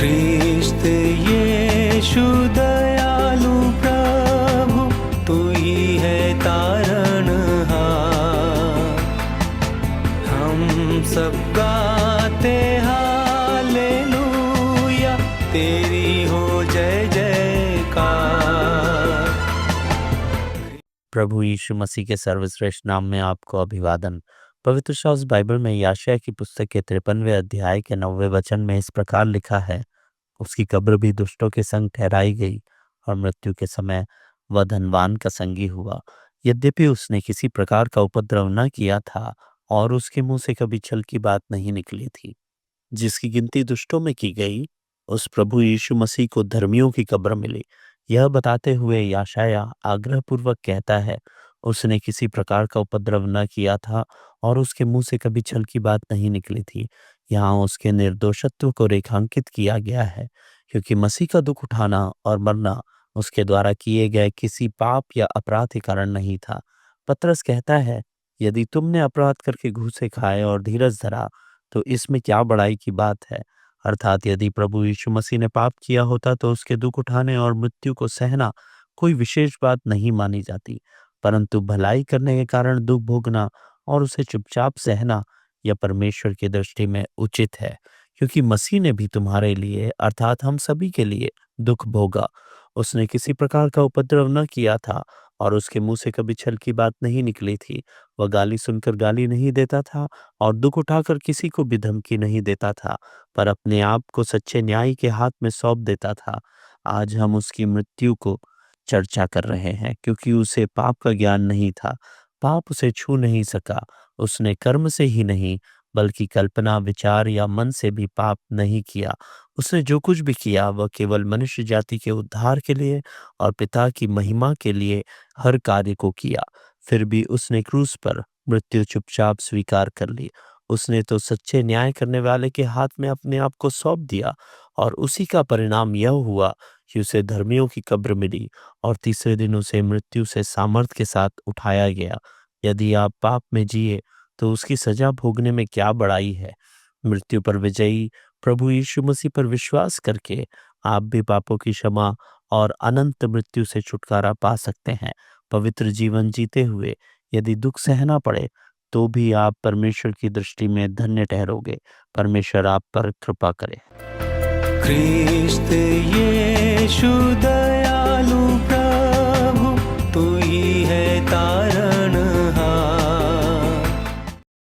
ख्रिस्त यीशु दयालु प्रभु, तू ही है तारणहार। हम सब गाते हालेलुया, तेरी हो जय जयकार। प्रभु यीशु मसीह के सर्वश्रेष्ठ नाम में आपको अभिवादन। पवित्र शास्त्र बाइबल में यशायाह की पुस्तक के 53वें अध्याय के 9वें वचन में इस प्रकार लिखा है, उसकी कब्र भी दुष्टों के संग ठहराई गई और मृत्यु के समय वह धनवान का संगी हुआ। यद्यपि उसने किसी प्रकार का उपद्रव न किया था और उसके मुंह से कभी छल की बात नहीं निकली थी। जिसकी गिनती दुष्टों में की गई, उस प्रभु यीशु मसीह को धर्मियों की कब्र मिली। यह बताते हुए यशायाह आग्रहपूर्वक कहता है, उसने किसी प्रकार का उपद्रव न किया था और उसके मुंह से कभी छल की बात नहीं निकली थी। यहाँ उसके निर्दोषत्व को रेखांकित किया गया है, क्योंकि मसीह का दुख उठाना और मरना उसके द्वारा किए गए किसी पाप या अपराध के कारण नहीं था। पतरस कहता है, यदि तुमने अपराध करके घूसे खाए और धीरज धरा, तो इसमें क्या बड़ाई की बात है। अर्थात यदि प्रभु यीशु मसीह ने पाप किया होता तो उसके दुख उठाने और मृत्यु को सहना कोई विशेष बात नहीं मानी जाती, परंतु भलाई करने के कारण दुख भोगना और उसे चुपचाप सहना यह परमेश्वर की दृष्टि में उचित है, क्योंकि मसीह ने भी तुम्हारे लिए अर्थात हम सभी के लिए दुख भोगा। उसने किसी प्रकार का उपद्रव न किया था और उसके मुंह से कभी छल की बात नहीं निकली थी। वह गाली सुनकर गाली नहीं देता था और दुख उठाकर किसी को भी धमकी नहीं देता था, पर अपने आप को सच्चे न्यायी के हाथ में सौंप देता था। आज हम उसकी मृत्यु को चर्चा कर रहे हैं, क्योंकि उसे पाप का ज्ञान नहीं था। पाप उसे छू नहीं सका। उसने कर्म से ही नहीं, बल्कि कल्पना, विचार या मन से भी पाप नहीं किया। उसने जो कुछ भी किया वह केवल मनुष्य जाति के उद्धार के लिए और पिता की महिमा के लिए हर कार्य को किया। फिर भी उसने क्रूस पर मृत्यु चुपचाप स्वीकार कर ली। उसने तो सच्चे न्याय करने वाले के हाथ में अपने आप को सौंप दिया और उसी का परिणाम यह हुआ कि उसे धर्मियों की कब्र मिली और तीसरे दिन उसे मृत्यु से सामर्थ्य के साथ उठाया गया। यदि आप पाप में जिए तो उसकी सजा भोगने में क्या बड़ाई है। मृत्यु पर विजयी प्रभु यीशु मसीह पर विश्वास करके आप भी पापों की क्षमा और अनंत मृत्यु से छुटकारा पा सकते हैं। पवित्र जीवन जीते हुए यदि दुख सहना पड़े तो भी आप परमेश्वर की दृष्टि में धन्य ठहरोगे। परमेश्वर आप पर कृपा करे। ख्रिस्त यीशु दयालु प्रभु, तू ही है तारण